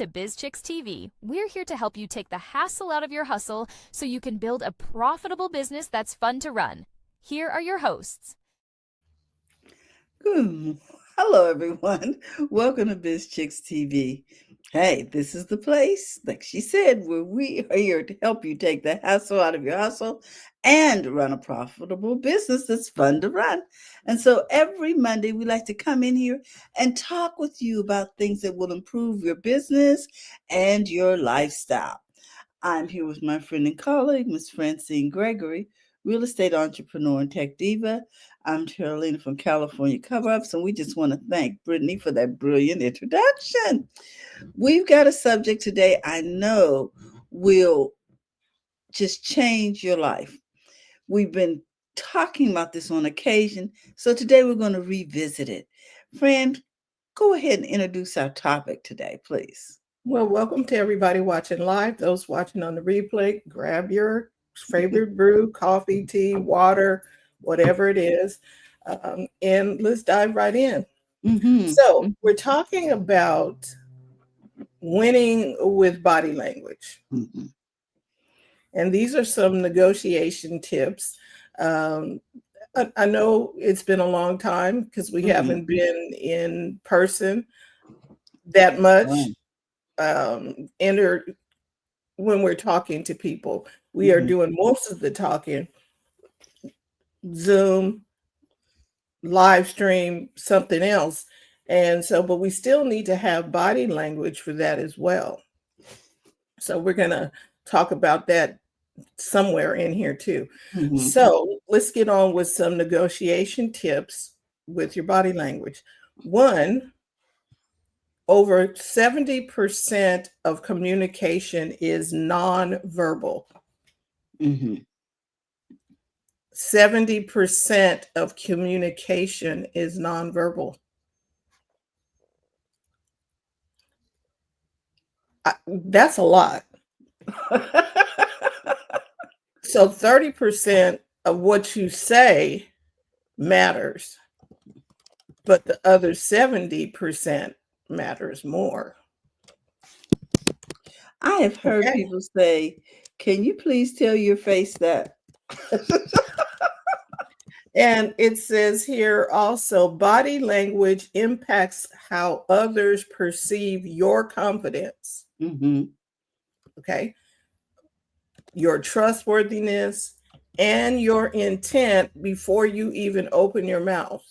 to BizChicks TV. We're here to help you take the hassle out of your hustle so you can build a profitable business that's fun to run. Here are your hosts. Hello, everyone. Welcome to BizChicks TV. Hey, this is the place, like she said, where we are here to help you take the hassle out of your hustle and run a profitable business that's fun to run. And so every Monday, we like to come in here and talk with you about things that will improve your business and your lifestyle. I'm here with my friend and colleague, Miss Francine Gregory, real estate entrepreneur and tech diva. I'm Terrilena from California Cover Ups, and we just want to thank Brittany for that brilliant introduction. We've got a subject today I know will just change your life. We've been talking about this on occasion, so today we're going to revisit it. Friend, go ahead and introduce our topic today, please. Well, welcome to everybody watching live. Those watching on the replay, grab your favorite brew, coffee, tea, water, whatever it is, and let's dive right in. So we're talking about winning with body language. And these are some negotiation tips. I know it's been a long time because we haven't been in person that much. When we're talking to people, we are doing most of the talking Zoom, live stream, something else. And so, but we still need to have body language for that as well. So we're going to talk about that somewhere in here too. So let's get on with some negotiation tips with your body language. One, over 70% of communication is nonverbal. 70% of communication is nonverbal. That's a lot. So 30% of what you say matters, but the other 70% matters more. I have heard people say, can you please tell your face that? And it says here also, body language impacts how others perceive your confidence. Okay. Your trustworthiness and your intent before you even open your mouth.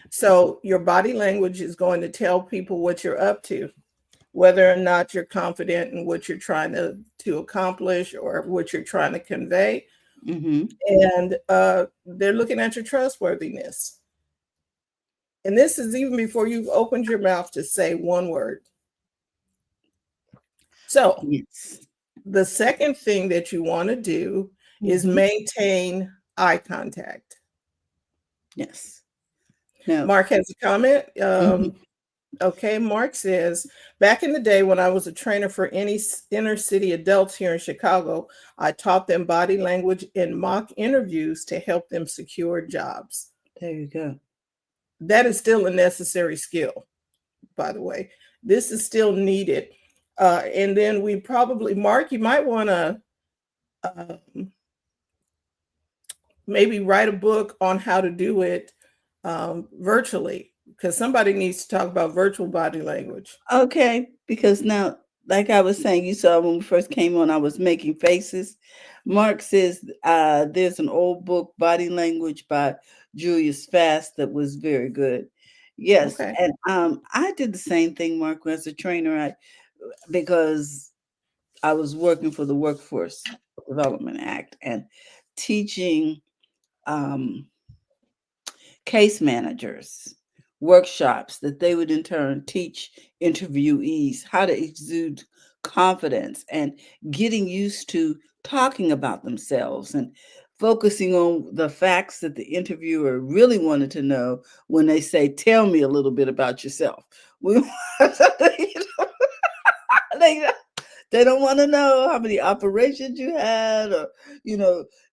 So your body language is going to tell people what you're up to, whether or not you're confident in what you're trying to accomplish or what you're trying to convey. And they're looking at your trustworthiness. And this is even before you've opened your mouth to say one word. So the second thing that you want to do is maintain eye contact. Yes. Now, Mark has a comment. Okay, Mark says, back in the day when I was a trainer for any inner city adults here in Chicago, I taught them body language in mock interviews to help them secure jobs. There you go. That is still a necessary skill, by the way. This is still needed. And then we probably, Mark, you might want to maybe write a book on how to do it virtually, because somebody needs to talk about virtual body language. Okay, because now, like I was saying, you saw when we first came on, I was making faces. Mark says there's an old book, Body Language by Julius Fast, that was very good. Yes, and I did the same thing, Mark, as a trainer, because I was working for the Workforce Development Act and teaching case managers workshops that they would in turn teach interviewees how to exude confidence and getting used to talking about themselves and focusing on the facts that the interviewer really wanted to know when they say, tell me a little bit about yourself. They don't want to know how many operations you had or,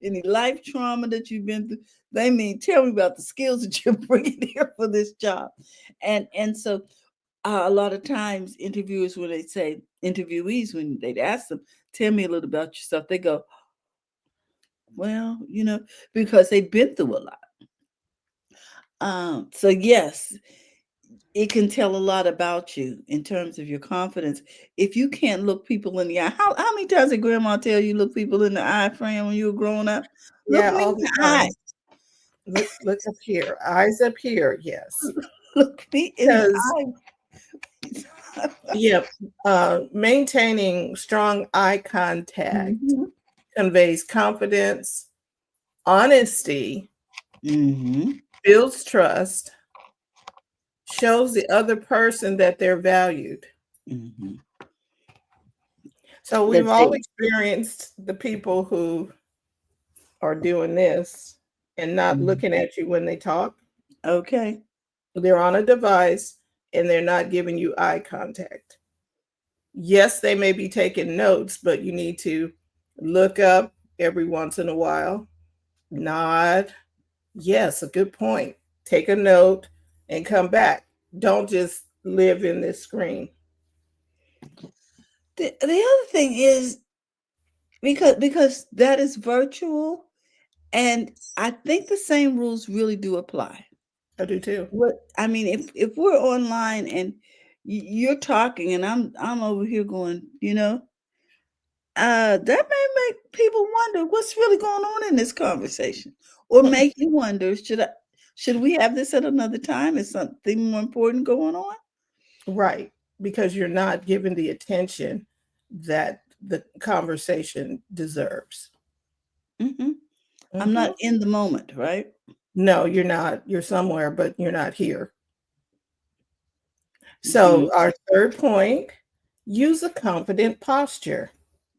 any life trauma that you've been through. They mean, tell me about the skills that you're bringing here for this job. And so a lot of times interviewers, when they say interviewees, when they'd ask them, tell me a little about yourself, they go, well, because they've been through a lot. So yes, it can tell a lot about you in terms of your confidence. If you can't look people in the eye, how many times did grandma tell you look people in the eye, friend, when you were growing up? Look Yeah, me all in the the eye. time. Look up here. Eyes up here. Yes. Look me in the Because eye. yeah, maintaining strong eye contact Mhm. conveys confidence, honesty, Mhm. builds trust, shows the other person that they're valued. Mhm. So we've Let's all see. experienced the people who are doing this and not Mhm. looking at you when they talk. Okay. They're on a device and they're not giving you eye contact. Yes, they may be taking notes, but you need to look up every once in a while, nod. Yes, a good point. Take a note and come back. Don't just live in this screen. The other thing is, because that is virtual, and I think the same rules really do apply. I do too. What I mean, if we're online and you're talking and I'm over here going, that may make people wonder what's really going on in this conversation, or make you wonder, should we have this at another time? Is something more important going on? Right. Because you're not giving the attention that the conversation deserves. Hmm. I'm Mhm. not in the moment, right? No, you're not. You're somewhere, but you're not here. Hmm. So, our third point, use a confident posture.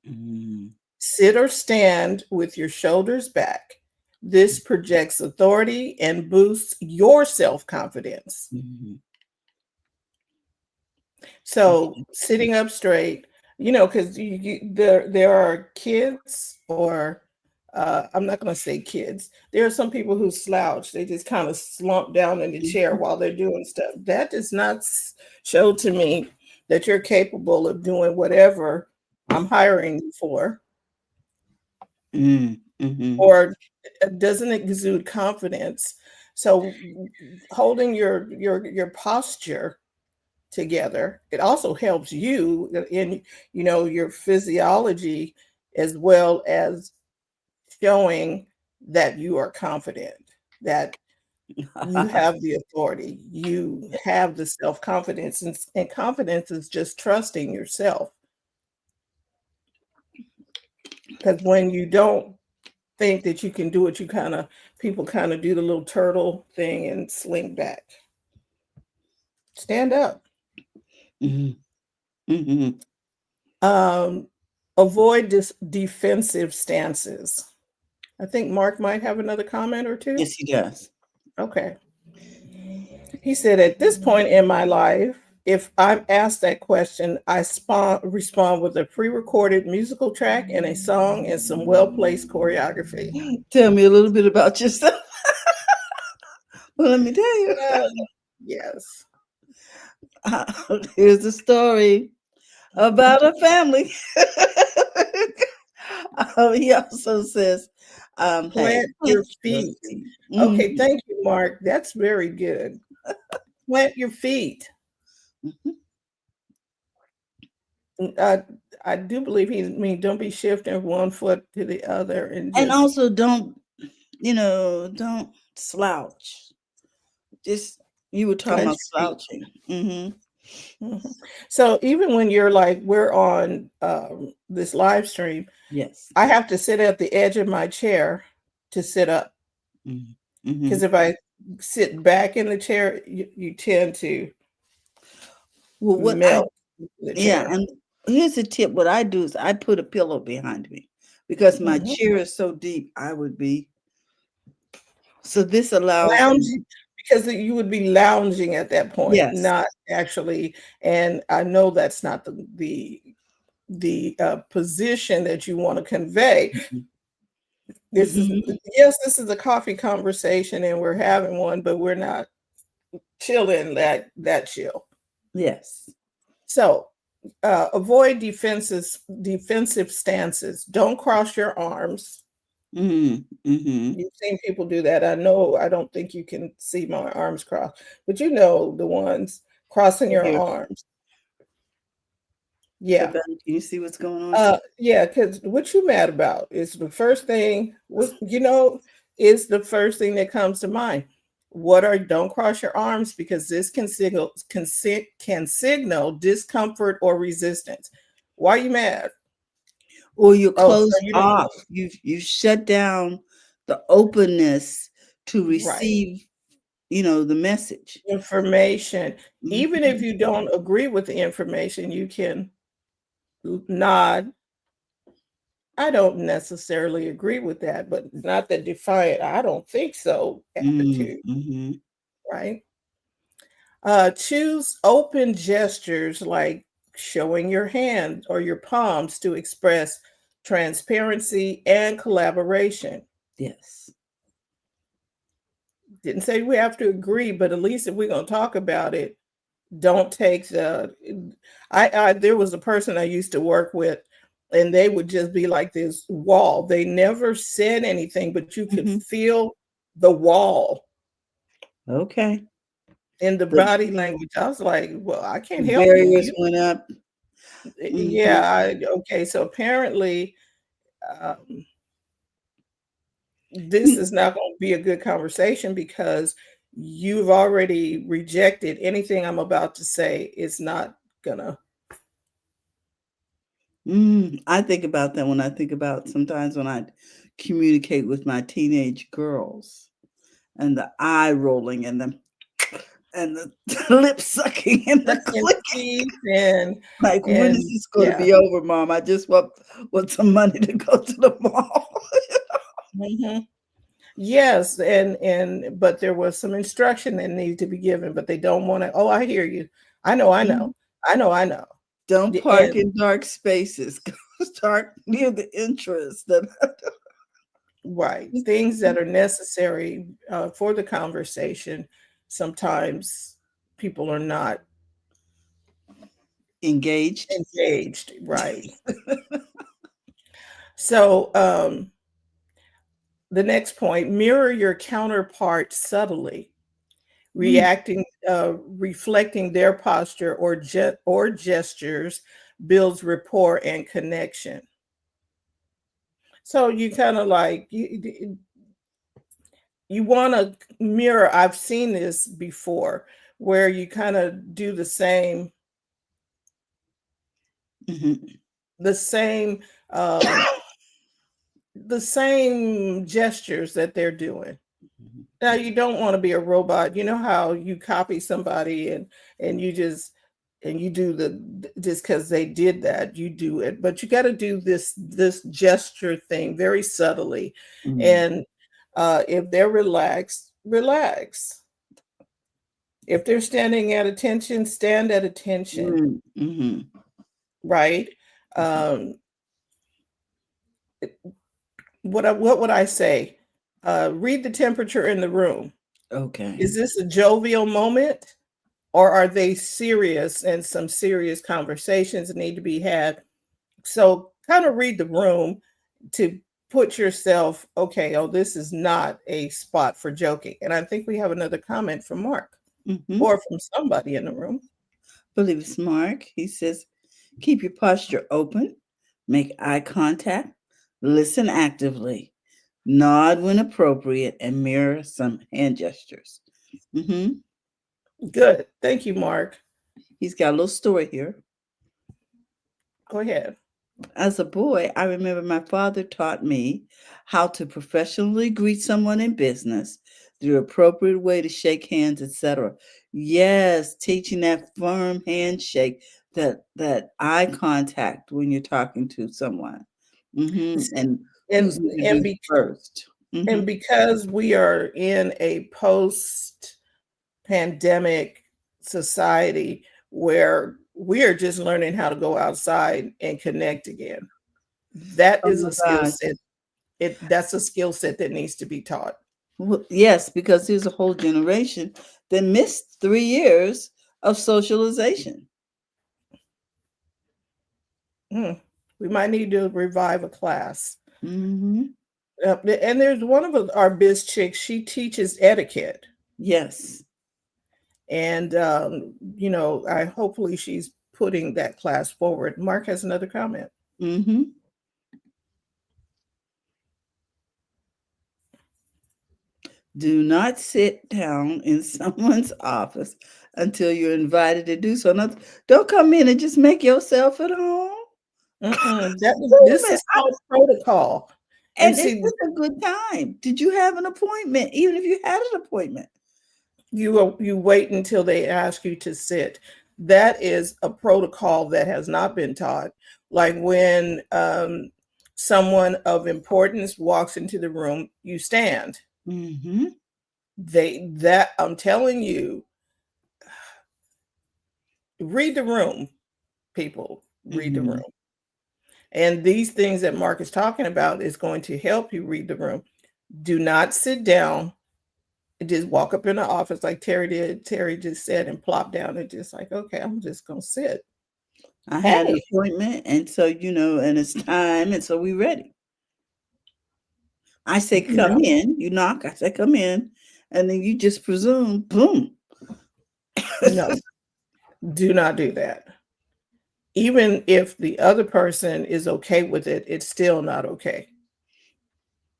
Hmm. Sit or stand with your shoulders back. This projects authority and boosts your self confidence. Hmm. So, sitting up straight, because there are kids, or I'm not going to say kids. There are some people who slouch. They just kind of slump down in the chair while they're doing stuff. That does not show to me that you're capable of doing whatever I'm hiring you for, Mm-hmm. or doesn't exude confidence. So, holding your posture together, it also helps you in your physiology, as well as showing that you are confident, that you have the authority, you have the self-confidence, and confidence is just trusting yourself. Because when you don't think that you can do it, people kind of do the little turtle thing and slink back. Stand up. Hmm. Hmm. um, Avoid defensive stances. I think Mark might have another comment or two. Yes, he does. Okay. He said, at this point in my life, if I'm asked that question, I respond with a pre recorded musical track and a song and some well placed choreography. Tell me a little bit about yourself. Well, let me tell you. Yes. Here's the story about a family. He also says, hey, Plant your feet. Okay, mhm. thank you, Mark. That's very good. Plant your feet. Mhm. I, I do believe he mean don't be shifting one foot to the other and And just also don't slouch. Just, you were talking plant about your feet. slouching. Hmm. Mhm. So even when you're like we're on this live stream, Yes. I have to sit at the edge of my chair to sit up, Hmm. because Hmm. if I sit back in the chair, you tend to Well, melt the yeah, chair. and here's a tip. What I do is I put a pillow behind me because my Mhm. chair is so deep, I would be. So this allows me. Lounging, because you would be lounging at that point, Yes. not actually. And I know that's not the position that you want to convey. Mhm. This is, Mhm. yes, this is a coffee conversation and we're having one, but we're not chilling that chill. Yes. So avoid defensive stances. Don't cross your arms. Mm-hmm. Mm-hmm. You've seen people do that. I know I don't think you can see my arms crossed, but you know the ones crossing your Here. arms. So, Yeah. Becky, can you see what's going on? Yeah, because what you mad about is the first thing, is the first thing that comes to mind. Don't cross your arms because this can signal discomfort or resistance. Why are you mad? Or you're Oh, so closed you don't off. You've shut down the openness to right. receive, the message. Information. Even if Mhm. you don't agree with the information, you can nod. I don't necessarily agree with that, but not the defiant, I don't think so Mm, attitude, mhm. right? Choose open gestures like showing your hand or your palms to express transparency and collaboration. Yes. Didn't say we have to agree, but at least if we're going to talk about it, don't take the. I there was a person I used to work with, and they would just be like this wall. They never said anything, but you could Mhm. feel the wall Okay. in the The body language. I was like, well, I can't help you. barriers went up. Mhm. Yeah, okay. So apparently, um, this Mm, is not going to be a good conversation because you've already rejected anything I'm about to say. It's not gonna. I think about that when I think about sometimes when I communicate with my teenage girls and the eye rolling and the lip sucking and the Sucking clicking. teeth and Like, when is and this going to yeah. be over, Mom? I just want some money to go to the mall. Mhm. Yes, and but there was some instruction that needed to be given, but they don't want to. Oh, I hear you. I know, I know, Mhm. I know, I know. Don't park And in dark spaces. Go start near the entrance. That right, things that are necessary for the conversation. Sometimes people are not engaged. engaged. Right. So the next point: mirror your counterpart subtly. Mm, Reflecting their posture or gestures builds rapport and connection. So you kind of like you want to mirror. I've seen this before where you kind of do mhm. the same um, the same gestures that they're doing. Now you don't want to be a robot. You know how you copy somebody and you just and you do the just because they did that, you do it. But you got to do this gesture thing very subtly. Mm, And if they're relaxed, relax. If they're standing at attention, stand at attention, mhm. right? Um, what would I say? Read the temperature in the room. Okay. Is this a jovial moment? Or are they serious and some serious conversations need to be had? So kind of read the room to put yourself, okay, oh, this is not a spot for joking. And I think we have another comment from Mark Mhm. or from somebody in the room. Believe it's Mark. He says, keep your posture open, make eye contact, listen actively, nod when appropriate, and mirror some hand gestures. Hmm. Good. Thank you, Mark. He's got a little story here. Go ahead. As a boy, I remember my father taught me how to professionally greet someone in business, the appropriate way to shake hands, etc. Yes, teaching that firm handshake, that eye contact when you're talking to someone, and And who's and introduced be, first. and because we are in a post pandemic society where we are just learning how to go outside and connect again. That Oh is my a skill gosh. set. That's a skill set that needs to be taught. Well, yes, because there's a whole generation that missed 3 years of socialization. We might need to revive a class. Mm-hmm. And there's one of our biz chicks. She teaches etiquette, Yes. and I hopefully she's putting that class forward. Mark has another comment. Mm-hmm. Do not sit down in someone's office until you're invited to do so. Now, don't come in and just make yourself at home. This is called protocol. And see, it's a good time. Did you have an appointment? Even if you had an appointment, you wait until they ask you to sit. That is a protocol that has not been taught. Like when someone of importance walks into the room, you stand. mm-hmm. I'm telling you, read the room, people. Read the room. And these things that Mark is talking about is going to help you read the room. Do not sit down and just walk up in the office like Terry did. Terry just said and plop down and just like, okay, I'm just going to sit. I had an appointment, and so, and it's time, and so we ready. I say, come in, you knock, I say, come in, and then you just presume, boom. No, do not do that. Even if the other person is okay with it, it's still not okay.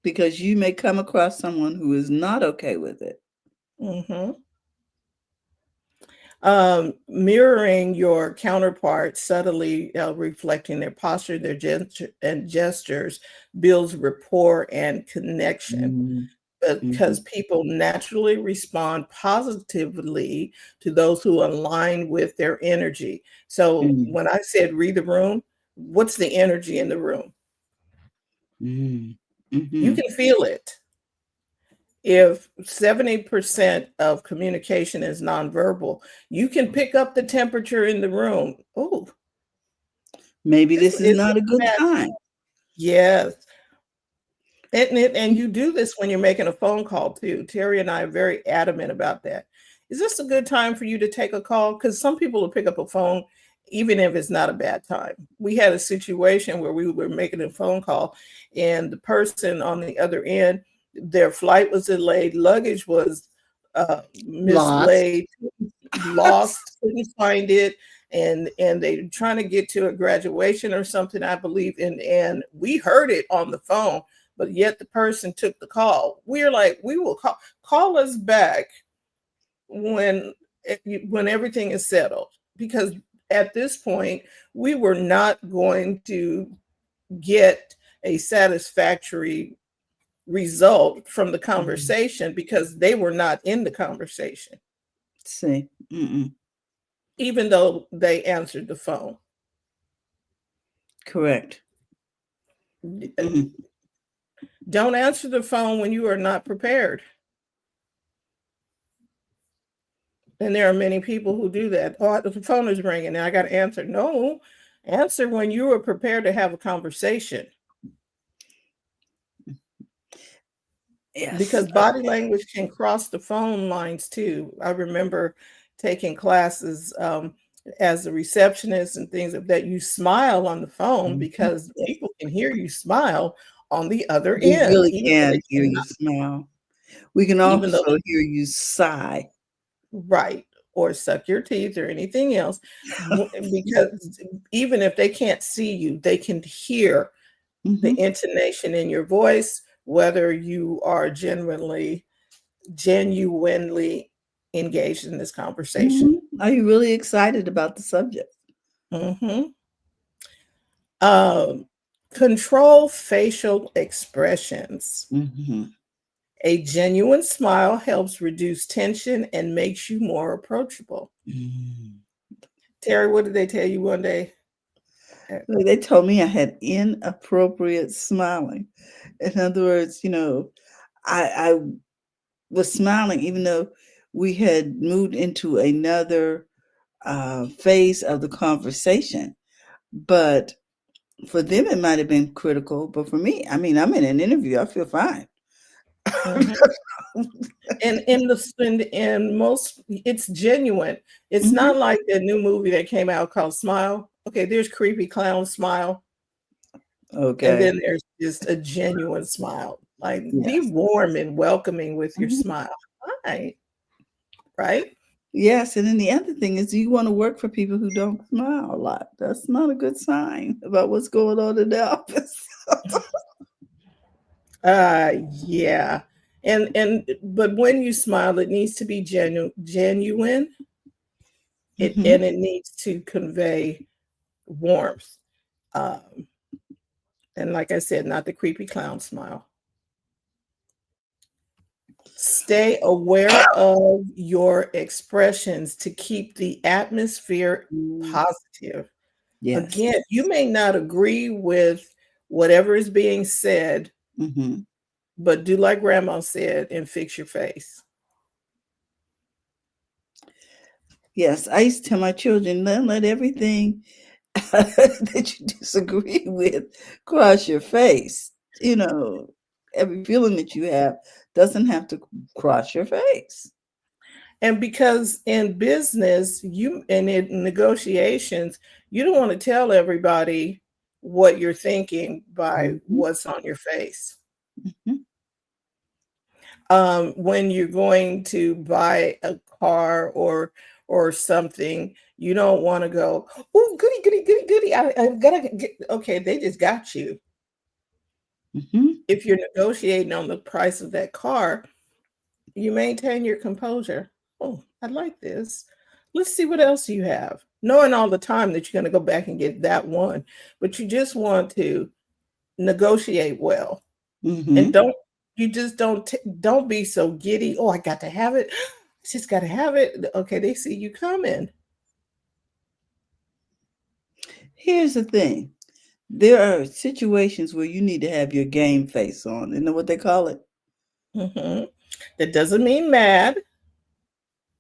Because you may come across someone who is not okay with it. Mm-hmm. Mirroring your counterpart, subtly reflecting their posture, their gestures, builds rapport and connection. Because people naturally respond positively to those who align with their energy. So when I said read the room, what's the energy in the room? You can feel it. If 70% of communication is nonverbal, you can pick up the temperature in the room. Oh, maybe this is not a good time. Yes. And you do this when you're making a phone call too. Terry and I are very adamant about that. Is this a good time for you to take a call? Because some people will pick up a phone even if it's not a bad time. We had a situation where we were making a phone call and the person on the other end, their flight was delayed, luggage was mislaid, lost, couldn't find it, and they're trying to get to a graduation or something, I believe, and we heard it on the phone, but yet the person took the call. We're like, we will call us back when everything is settled, because at this point we were not going to get a satisfactory result from the conversation because they were not in the conversation. See, even though they answered the phone. Correct. Don't answer the phone when you are not prepared. And there are many people who do that. Oh, the phone is ringing and I got to answer. No, answer when you are prepared to have a conversation. Yes. Because body language can cross the phone lines too. I remember taking classes as a receptionist and things of that. You smile on the phone because people can hear you smile on the other end. We really can hear you smile. We can also hear you sigh. Right. Or suck your teeth or anything else. Because even if they can't see you, they can hear the intonation in your voice, whether you are genuinely engaged in this conversation. Are you really excited about the subject? Control facial expressions. A genuine smile helps reduce tension and makes you more approachable. Terry, what did they tell you one day? They told me I had inappropriate smiling. In other words, I was smiling even though we had moved into another phase of the conversation. But for them, it might have been critical. But for me, I'm in an interview. I feel fine. And most, it's genuine. It's Mhm. not like the new movie that came out called Smile. Okay, there's creepy clown smile, and Okay. then there's just a genuine smile. Like, be Yes. warm and welcoming with your Mhm. smile. Hi, right? Yes, and then the other thing is you want to work for people who don't smile a lot. That's not a good sign about what's going on in the office. Yeah. And but when you smile, it needs to be genuine. Mhm. And it needs to convey warmth. Um, and like I said, not the creepy clown smile. Stay aware of your expressions to keep the atmosphere Mm. positive. Yes. Again, you may not agree with whatever is being said, Mhm. but do like grandma said and fix your face. Yes, I used to tell my children, don't let everything that you disagree with cross your face. Every feeling that you have doesn't have to cross your face. And because in business, you and in negotiations, you don't want to tell everybody what you're thinking by Mhm. what's on your face. Mhm. When you're going to buy a car or something, you don't want to go, oh, goody, goody, goody, goody. I've got to get, okay, they just got you. Mhm. If you're negotiating on the price of that car, you maintain your composure. Oh, I like this. Let's see what else you have. Knowing all the time that you're going to go back and get that one, but you just want to negotiate well. And Mhm. don't you just don't be so giddy. Oh, I got to have it. I just got to have it. Okay, they see you coming. Here's the thing. There are situations where you need to have your game face on. You know what they call it? Mhm. That doesn't mean mad.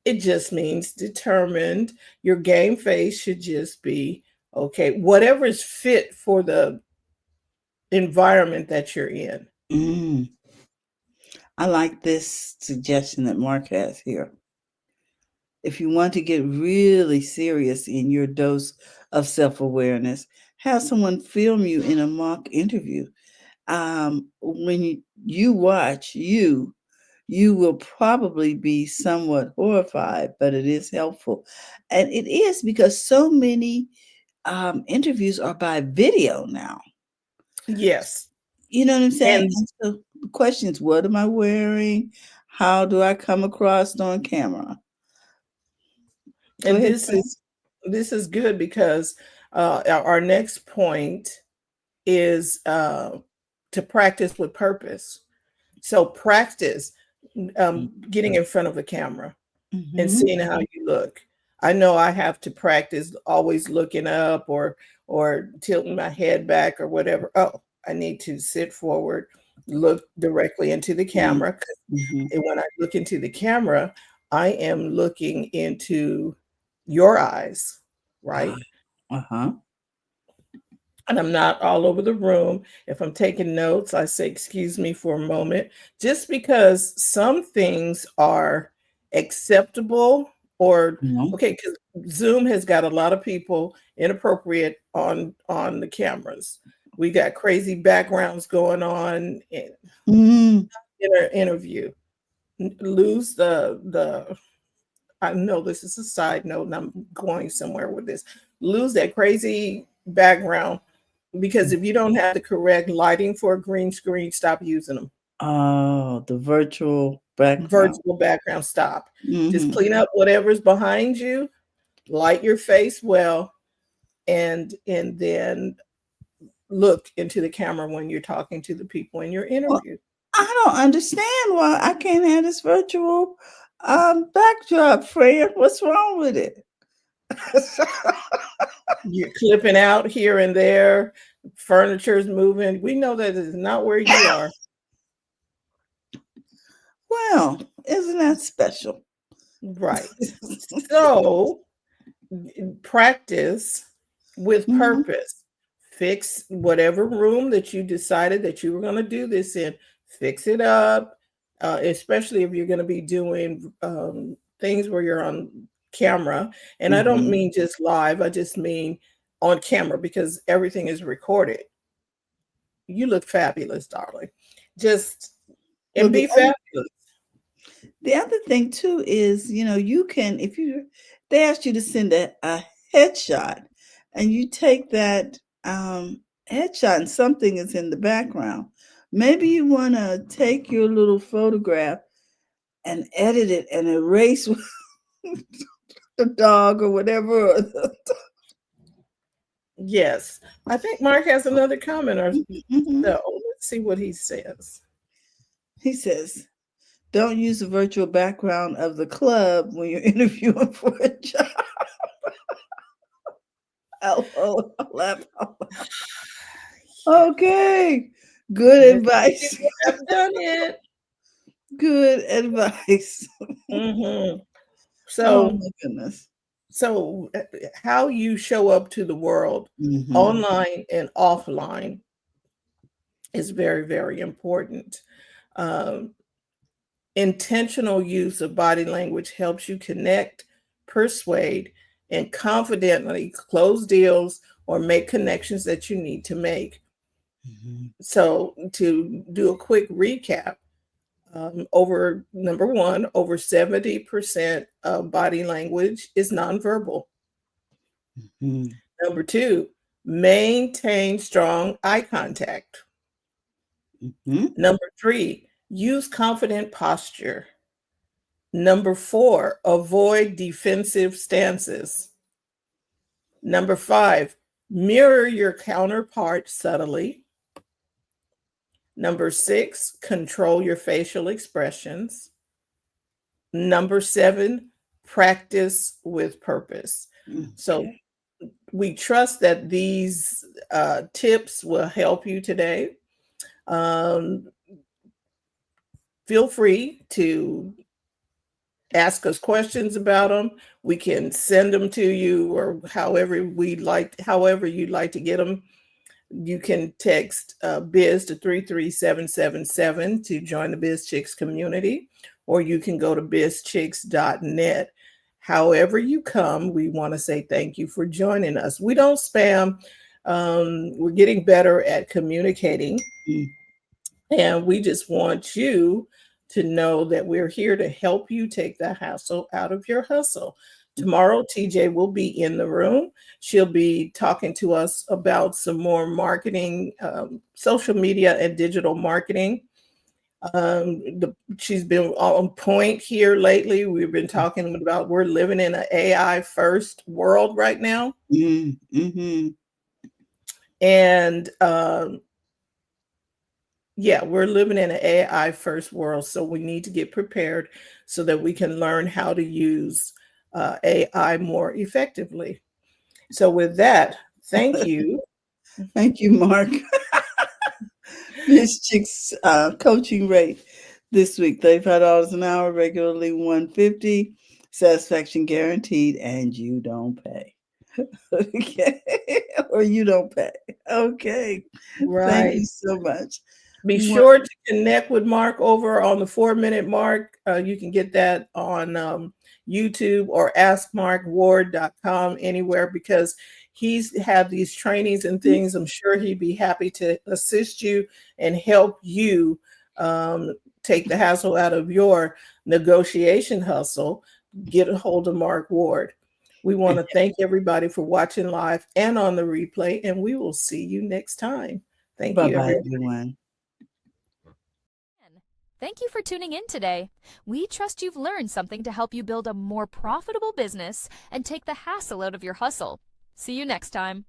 It just means determined. Your game face should just be okay. Whatever is fit for the environment that you're in. Mm. I like this suggestion that Mark has here. If you want to get really serious in your dose of self awareness, have someone film you in a mock interview. When you watch you will probably be somewhat horrified, but it is helpful. And it is because so many interviews are by video now. Yes. You know what I'm saying? And And so the question is, what am I wearing? How do I come across on camera? Go and ahead, this Fran. is good because our next point is to practice with purpose. So practice getting in front of a camera and Mm-hmm. seeing how you look. I know I have to practice always looking up or tilting my head back or whatever. Oh, I need to sit forward, look directly into the camera. 'Cause Mm-hmm. when I look into the camera, I am looking into your eyes, right? Uh-huh. And I'm not all over the room. If I'm taking notes, I say, excuse me for a moment, just because some things are acceptable or No. okay, because Zoom has got a lot of people inappropriate on the cameras. We got crazy backgrounds going on Mm. in our interview. Lose the I know this is a side note and I'm going somewhere with this. Lose that crazy background because if you don't have the correct lighting for a green screen, stop using them. Oh, the virtual background. Virtual background, stop. Just Mm-hmm. clean up whatever's behind you, light your face well, and then look into the camera when you're talking to the people in your Well, interview. I don't understand why I can't have this virtual backdrop, Fran. What's wrong with it? You're clipping out here and there, furniture's moving. We know that is not where you are. Well, isn't that special? Right. So practice with Mhm. purpose. Fix whatever room that you decided that you were going to do this in, fix it up. especially if you're going to be doing things where you're on camera. And I don't Mhm. mean just live, I just mean on camera, because everything is recorded. You look fabulous, darling. Just Well, and be fabulous. the other thing too is, you can, if they asked you to send a headshot and you take that headshot and something is in the background, maybe you want to take your little photograph and edit it and erase the dog or whatever. Yes. I think Mark has another comment or Mhm. so. Let's see what he says. He says, don't use the virtual background of the club when you're interviewing for a job. Hello, laugh out loud. Okay, good Many advice. people have done it. Good advice. Hmm. Oh So, my goodness. so how you show up to the world Mhm. online and offline is very, very important. Um, Intentional use of body language helps you connect, persuade, and confidently close deals or make connections that you need to make. Mhm. So, to do a quick recap, over number one, over 70% of body language is nonverbal. Mhm. Number two, maintain strong eye contact. Mhm. Number three, use confident posture. Number four, avoid defensive stances. Number five, mirror your counterpart subtly. Number six, control your facial expressions. Number seven, practice with purpose. So Okay. we trust that these tips will help you today. Um, Feel free to ask us questions about them. We can send them to you, or however you'd like to get them. You can text biz to 33777 to join the BizChicks community, or you can go to bizchicks.net. However you come, we want to say thank you for joining us. We don't spam. We're getting better at communicating, Mm. and we just want you to know that we're here to help you take the hassle out of your hustle. Tomorrow, TJ will be in the room. She'll be talking to us about some more marketing, social media and digital marketing. She's been on point here lately. We've been talking about we're living in an AI first world right now. Mm. Mhm. And yeah, we're living in an AI first world, so we need to get prepared so that we can learn how to use AI more effectively. So, with that, thank you. Thank you, Mark. This chick's coaching rate this week, $35 an hour, regularly $150, satisfaction guaranteed, and you don't pay. Okay. Or you don't pay. Okay. Thank Right. you so much. Be What sure to connect with Mark over on the 4 minute mark. You can get that on YouTube or askmarkward.com, anywhere, because he's had these trainings and things. I'm sure he'd be happy to assist you and help you take the hassle out of your negotiation hustle. Get a hold of Mark Ward. We want to thank everybody for watching live and on the replay, and we will see you next time. Thank you, Bye-bye, everybody. everyone. Thank you for tuning in today. We trust you've learned something to help you build a more profitable business and take the hassle out of your hustle. See you next time.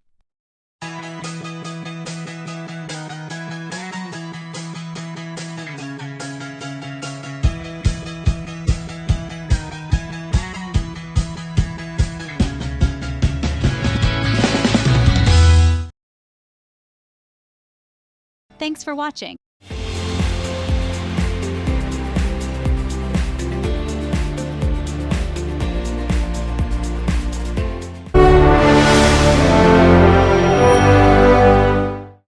Thanks for watching.